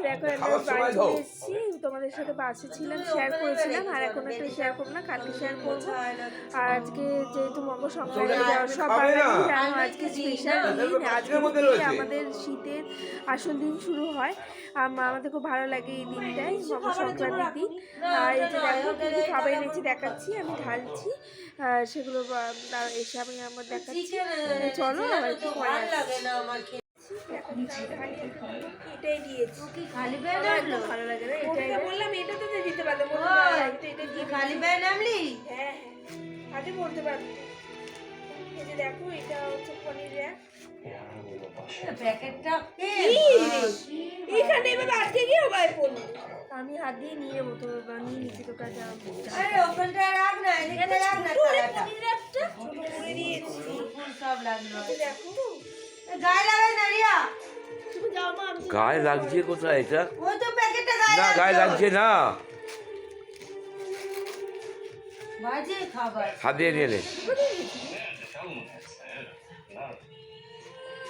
দেখো আমরা বাড়ি চলে এসেছি, তোমাদের সাথে বাসে ছিলাম, শেয়ার করেছিলাম, আর এখন একটা শেয়ার করবো না, কালকে শেয়ার করবো। আর আজকে যেহেতু মকর সংক্রান্তি, সব বাঙালি জানো আজকে স্পেশাল দিন, আজকে থেকে আমাদের শীতের আসল দিন শুরু হয়। আমাদের খুব ভালো লাগে এই দিনটাই, মকর সংক্রান্তির দিন। আর এই যে দেখো কি কি খাবার এনেছি দেখাচ্ছি, আমি ঢালছি, সেগুলো এসে আমি আমার দেখাচ্ছি। চলো আবার একটু পরে আসছি। এটাই দিয়েছি, খালি ব্যাগ একদম ভালো লাগে না, এটাই বললাম, এটা তো দিতে পারতাম, খালি ব্যাগ নামলি। হ্যাঁ আগে বলতে পারবো। এই যে দেখো এটা হচ্ছে পনির র্যাপ, প্যাকেটটা এখানে এভাবে আটকে গিয়ে ভাই পড়লো, আমি হাত দিয়ে নিয়ে নেবো, তো নিয়ে নিচ্ছি তো কাজে। আরে ওখানটা রাখ না, এদিকে রাখ না, পনির র্যাপটা ছোট করে দিয়েছি, সব লাগলো। দেখো গায়ে লাগাই না রিয়া, তুমি যাও মা, আমি গায়ে লাগছে কোথায় এটা? ওই তো প্যাকেটটা গায়ে না গায়ে লাগছে না, বাজে খাবার। হাত দিয়ে নিয়ে নে।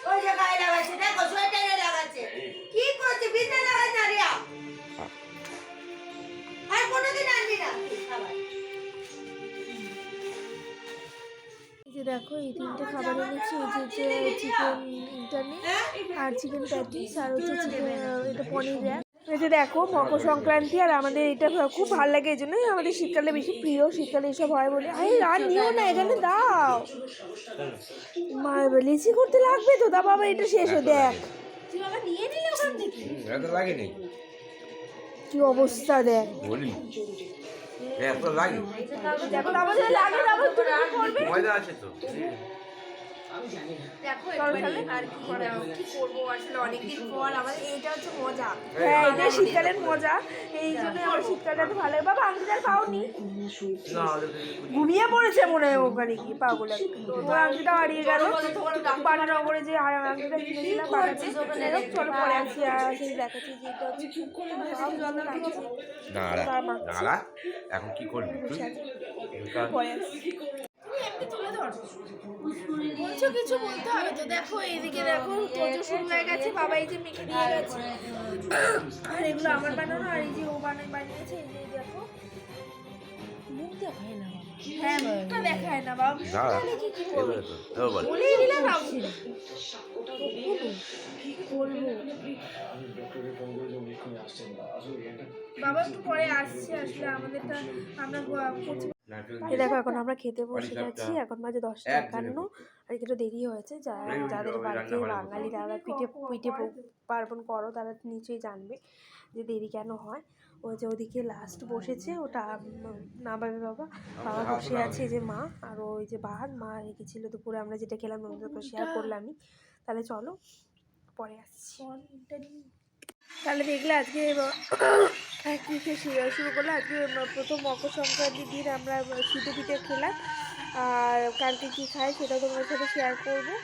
ওই যে গায়ে লাগাচ্ছে, দেখো সোয়েটারে লাগাচ্ছে, কি করছে? বিনা লাগাই না রিয়া, আর কোনোদিন আনবি না খাবার। এই যে দেখো এই তিনটে খাবার এনেছি, এই যে চিকেন ইন্টারনেট আর চিকেন প্যাটিস আর হচ্ছে চিকেন এটা পনির র্যাপ। এই যে দেখো মকর সংক্রান্তি, আর আমাদের এটা খুব ভালো লাগে, এই জন্যই আমাদের শীতকালে বেশি প্রিয়, শীতকালে এসব হয় বলে। আরে আর নিও না, এখানে দাও, মা লিচি করতে লাগবে তো, তা বাবা এটা শেষ হয়ে দেখ, তুই বাবা নিয়ে নিলে ওখান থেকে, এত লাগেনি, কি অবস্থা দেখ, বলি এত লাগে, দেখো আমাদের লাগে না, আবার তুমি কি করবে, ময়দা আছে তো। দেখো এখানে আর কি করবো, আসলে অনেকদিন পর আমাদের এইটা হচ্ছে মজা, হ্যাঁ এটা শীতকালের মজা, এই জন্য আমার শীতকালটা তো ভালো লাগে। বাবা আংটি আর পাওনি, ঘুমিয়ে পড়েছে মনে হয় ওখানে কি পাগল, ও আংটিটা হারিয়ে গেল, বাটানগরে যে আংটিটা কিনেছিলাম বাটাতে, চলো পরে আসি, সেই দেখাচ্ছি যে এটা হচ্ছে দাঁড়া, এখন কি করবি পরে আসছি, বলছো কিছু বলতে হবে তো। দেখো এইদিকে দেখো তোজো শুরু হয়ে গেছে, বাবা এই যে মেখে দিয়ে গেছে, আর এগুলো আমার বানানো, আর এই যে ও বানিয়েছে, এই যে দেখো মুখ দেখায় না, হ্যাঁ মুখটা দেখায় না বাবা, কি করবো বলেই দিলাম বাবা একটু পরে আসছে, আসলে আমাদেরটা আমরা এই দেখো এখন আমরা খেতে বসে গেছি, এখন বাজে 10:51, আর একটু দেরি হয়েছে, যাদের বাড়িতে বাঙালি তারা পিঠে পার্বণ করো তারা নিশ্চয়ই জানবে যে দেরি কেন হয়। ওই যে ওদিকে লাস্ট বসেছে, ওটা নামাবে বাবা, বাবা বসে আছে, যে মা আর ওই যে মা রেখেছিল দুপুরে আমরা যেটা খেলাম ওদেরকে শেয়ার করলামই। তাহলে চলো পরে আসছি। তাহলে দেখলে আজকে কী শুরু করলো, আজকে প্রথম মকর সংক্রান্তির দিন আমরা শীতে পিঠে খেলাম, আর কালকে কী খাই সেটাও তোমাদের সাথে শেয়ার করবো।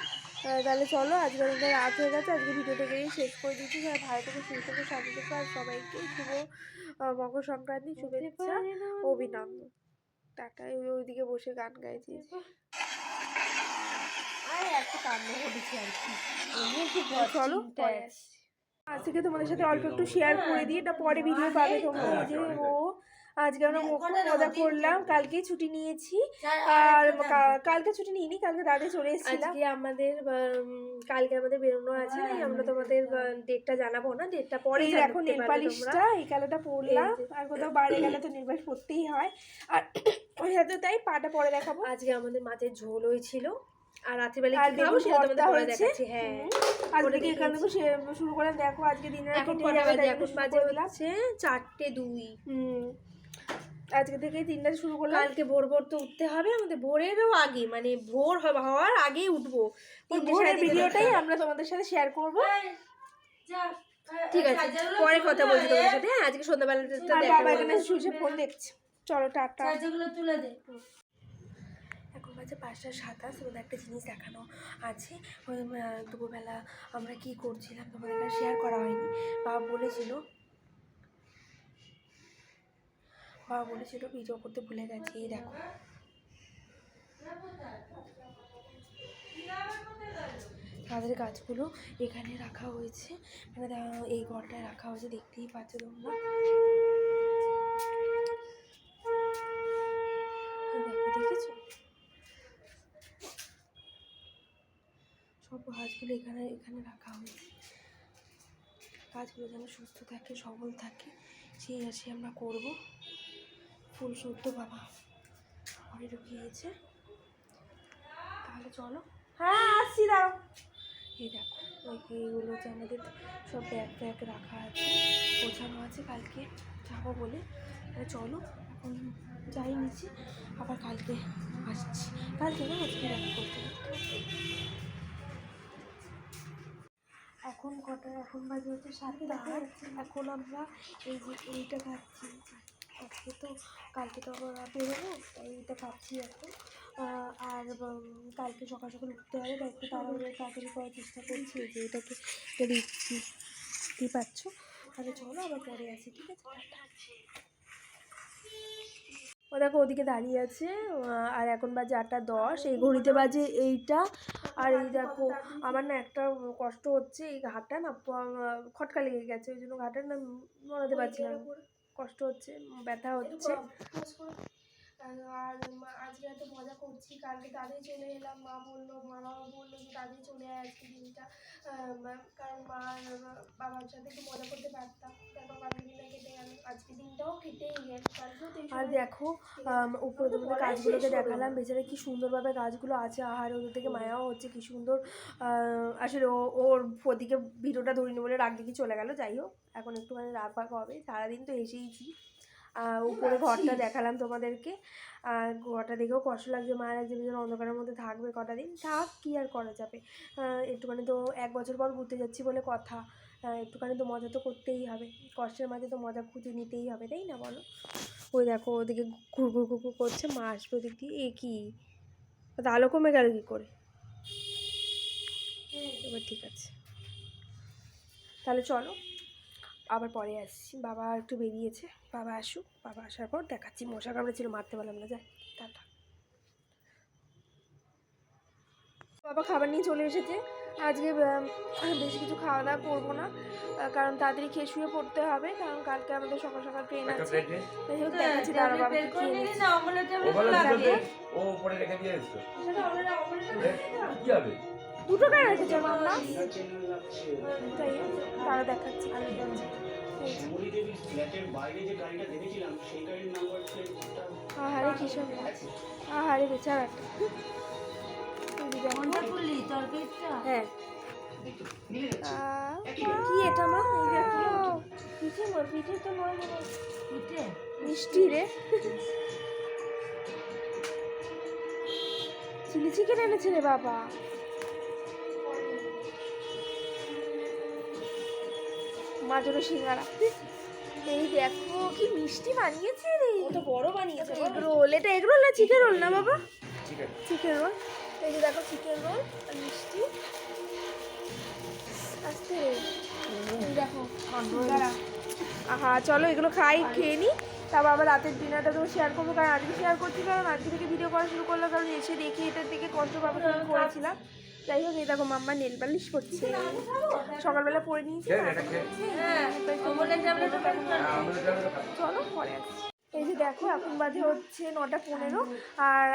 তাহলে চলো, আজকে আমাদের রাত হয়ে গেছে, আজকে ভিডিওটাকেই শেষ করে দিচ্ছি। আর ভালো থেকে সুস্থ থেকে সাথে থেকে, আর সবাইকে শুভ মকর সংক্রান্তি শুভেচ্ছা অভিনন্দন, টাটা। ওইদিকে বসে গান গাইছি, চলো আজ থেকে তোমাদের সাথে অল্প একটু শেয়ার করে দিই, এটা পরে ভিডিও পাবে তোমরা। এই যে ও আজকে আমরা খুব মজা করলাম, কালকেই ছুটি নিয়েছি, আর কালকে ছুটি নিইনি, কালকে রাতে চলে এসেছিলাম। কালকে আমাদের বেরোনো আছে, আমরা তোমাদের ডেটটা জানাবো না, ডেটটা পরে। দেখো নেল পালিশটা এই কালারটা পরলাম, আর কোথাও বাইরে গেলে তো নেল পালিশ পরতেই হয়, আর ওই সাথে তাই পাটা পরে দেখাবো। আজকে আমাদের মাছের ঝোল হয়েছিল, আর রাত্রিবেলা কি খাবো সেটা তোমাদের পরে দেখাচ্ছি। হ্যাঁ আজকে এখান থেকে শুরু করে দেখো, আজকে দিনের এখন বাজে হচ্ছে 4:02। আজকে থেকেই দিনটা শুরু করলাম, কালকে ভোর তো উঠতে হবে আমাদের, ভোরেরও আগে, মানে ভোর হওয়ার আগেই উঠবো, ভোরের ভিডিওটাই আমরা তোমাদের সাথে শেয়ার করবো। ঠিক আছে পরে কথা বলছি তোমাদের সাথে, আজকে সন্ধ্যাবেলাটা বাবা এখানে শুয়ে ফোন দেখছে। চলো টাটা, তুলে দে। এখন বাজে 5:27, ওদের একটা জিনিস দেখানো আছে। ওই দুপুরবেলা আমরা কি করছিলাম তোমাদের কাছে শেয়ার করা হয়নি। বাবা বলেছিল ভিডিও করতে ভুলে গেছি। এই দেখো তাদের গাছগুলো এখানে রাখা হয়েছে, মানে এই ঘরটায় রাখা হয়েছে, দেখতেই পাচ্ছ তোমরা। দেখো, দেখেছো সব গাছগুলো এখানে এখানে রাখা হয়েছে। গাছগুলো যেন সুস্থ থাকে, সবল থাকে, সেই আশে আমরা করব। ফুল শুদ্ধ বাবা ঘরে ঢুকিয়েছে। তাহলে চলো, হ্যাঁ আসছি, দাঁড়াও। এই দেখো এইগুলো হচ্ছে আমাদের সব ব্যাগ ট্যাগ রাখা আছে, গোছানো আছে, কালকে যাবো বলে। চলো এখন যাই নিচে, আবার কালকে আসছি। কালকে না, আজকে দেখা করতে এখন কটা, এখন বাজে হচ্ছে 7:08। এখন আমরা এই যে এইটা খাচ্ছি, আজকে তো কালকে তো আমরা বেরোবো, তাই এইটা খাচ্ছি এখন। আর কালকে সকাল সকাল উঠতে হবে, তাই একটু তাড়াতাড়ি করার চেষ্টা করছি। এই যে এটাকে দিচ্ছি, বুঝতেই পারছো। তাহলে চলো আবার পরে আসি, ঠিক আছে? ও দেখো ওদিকে দাঁড়িয়ে আছে, আর এখন বাজে 8:10, এই ঘড়িতে বাজে এইটা। আর এই দেখো আমার না একটা কষ্ট হচ্ছে, এই ঘাটটা না খটকা লেগে গেছে, ওই জন্য ঘাটটা না নড়াতে পারছি না, কষ্ট হচ্ছে, ব্যথা হচ্ছে। আর আজকে এত মজা করছি, কালকে তাদের চলে এলাম, মা বাবা বললো যে তাদের চলে আয় আজকে দিনটা, কারণ বাবার সাথে একটু মজা করতে পারতাম। তারপর কালকে দিনটা কেটে গেল, আজকে দিনটাও কেটেই গেল। আর দেখো উপরে তোমাদের গাছগুলোকে দেখালাম, বেচারা কি সুন্দরভাবে গাছগুলো আছে, আর ওদের থেকে মায়াও হচ্ছে, কি সুন্দর। আসলে ওর ওদিকে ভিডিওটা ধরিনি বলে রাগ দিকে চলে গেল। যাই হোক, এখন একটুখানি রাগ ফাগ হবে, সারাদিন তো এসেইছি। উপরে ঘরটা দেখালাম তোমাদেরকে, আর ঘরটা দেখেও কষ্ট লাগছে, মায়ের লাগছে, যেন অন্ধকারের মধ্যে থাকবে কটা দিন, থাক, কী আর করা যাবে। একটুখানি তো 1 বছর পর ঘুরতে যাচ্ছি বলে কথা, একটুখানি তো মজা তো করতেই হবে, কষ্টের মাঝে তো মজা খুঁজে নিতেই হবে, তাই না বলো? ওই দেখো ওদিকে ঘুর করছে, মা আসবে ওদিক দিয়ে। এ কি আলো কমে গেল কী করে? এবার ঠিক আছে, তাহলে চলো আবার পরে আসছি। বাবা একটু বেরিয়েছে, বাবা আসুক, বাবা আসার পর দেখাচ্ছি। মশা কামড়েছিল, মারতে পারলাম না, যাই টাটা। বাবা খাবার নিয়ে চলে এসেছে। আজকে বেশি কিছু খাওয়া দাওয়া করবো না, কারণ তাড়াতাড়ি খেয়ে শুয়ে পড়তে হবে, কারণ কালকে আমাদের সকাল সকাল ট্রেন আছে। যাই হোক দেখাচ্ছি, দাঁড়া বাবা খেয়ে নিচ্ছি। দুটো গায়ে রেখেছে মামা, যাই হোক তারা দেখাচ্ছি। আহারে কিসব, আহারে বেচারাটা। হ্যাঁ কি এটা মা? পিঠে নয়, পিঠে তো নয়, পিঠে মিষ্টি রে। চিলি চিকেন এনেছে রে বাবা। মার জন্য সিঙ্গারা। এই দেখো কি মিষ্টি বানিয়েছে রে, কত বড় বানিয়েছে। এগ রোল, এটা এগ রোল না চিকেন রোল? না বাবা চিকেন রোল। এই যে দেখো চিকেন রোল আর মিষ্টি। আস্তে দেখো, আহা চলো এগুলো খাই, খেয়ে নিই, তারপর আবার রাতের ডিনারটা তো শেয়ার করবো। কারণ আজকে শেয়ার করছি, কারণ আজকে থেকে ভিডিও করা শুরু করলাম, কারণ এসে দেখি এটার থেকে কষ্ট পাবে করেছিলাম। যাই হোক, এই দেখো মাম্মা নেল পালিশ করছে, সকালবেলা পরে নিয়েছি। চলো পরে আসছি। এই যে দেখো এখন বাজে হচ্ছে 9:15, আর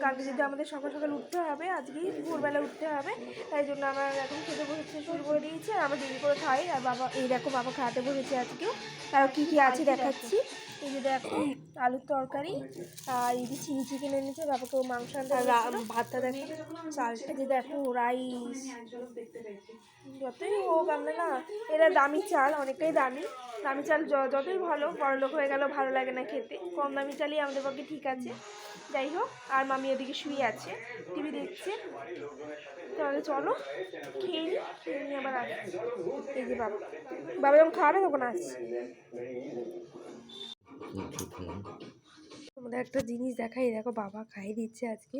কালকে যদি আমাদের সকাল সকাল উঠতে হবে, আজকেই ভোরবেলা উঠতে হবে, তাই জন্য আমার এখন খেতে বসেছে শুরু করে দিয়েছি, আর আমার দেরি করে খাই। আর বাবা এই দেখো বাবা খাওয়াতে বসেছে আজকেও, তার কী কী আছে দেখাচ্ছি। এই যে দেখো আলুর তরকারি, আর এই যে চিলি চিকেন এনেছে, বাবাকে মাংস আনতে, ভাতটা দেখো, চালটা যে দেখো রাইস। যতই হোক আমরা না, এরা দামি চাল, অনেকটাই দামি চাল, যতই ভালো, বড়লোক হয়ে গেল ভালো লাগে না খেতে, কম দামি চালই আমাদের পক্ষে ঠিক আছে। যাই হোক, আর মামি ওদিকে শুয়ে আছে, টিভি দেখছে। তাহলে চলো খেয়ে নিই, খেয়ে নিয়ে আবার আসছি। এই যে বাবা যখন খাবে তখন আসছি। তোমাদের একটা জিনিস দেখাই, দেখো বাবা খাইয়ে দিচ্ছে আজকে।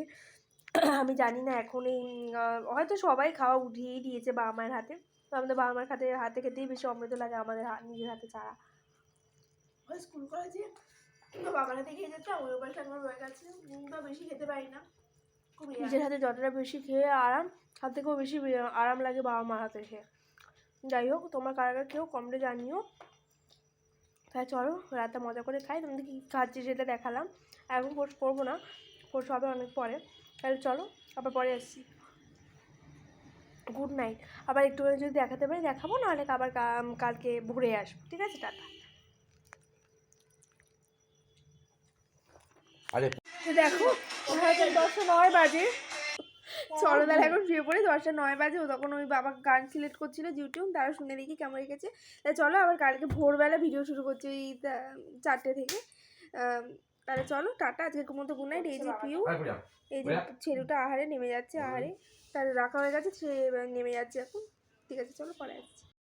আমি জানি না এখন এই হয়তো সবাই খাওয়া উঠিয়েই দিয়েছে বাবা মায়ের হাতে, তো আমাদের বাবা মায়ের হাতে খেতেই বেশি অমৃত লাগে আমাদের নিজের হাতে ছাড়া। স্কুল কলেজে বাবার হাতে খেয়ে যেতাম, ওই বয়সটা একবার রয়ে গেছে, তো বেশি খেতে পারি না। নিজের হাতে যতটা বেশি খেয়ে আরাম, তার থেকেও বেশি আরাম লাগে বাবা মার হাতে খেয়ে। যাই হোক, তোমার কারা কেউ কমেন্টে জানিও। তাই চলো রাতে মজা করে খাই। তোমাদের কী খাচ্ছি সেটা দেখালাম। এখন পোস্ট করবো না, পোস্ট হবে অনেক পরে। তাহলে চলো আবার পরে আসছি। Good night. আবার একটুখানি যদি দেখাতে পারি দেখাবো, নাহলে আবার কালকে ভোরে আসবো। ঠিক আছে, টাটা। আরে দেখো 10:09 বাজে। চরদার এখন শুয়ে পড়ে 10:09 বাজে। ও তখন ওই বাবা গান সিলেক্ট করছিল ইউটিউব, তারা শুনে দেখি কেমন রেখেছে। তাই চলো আবার কালকে ভোরবেলা ভিডিও শুরু করছি ওই 4টে থেকে। তাহলে চলো টাটা, আজকে মতো গুড নাইট। এই যে পিউ, এই যে ছেলেটা আহারে নেমে যাচ্ছে, আহারে তার রাখা হয়ে গেছে, সে নেমে যাচ্ছে এখন। ঠিক আছে চলো পরে আসছি।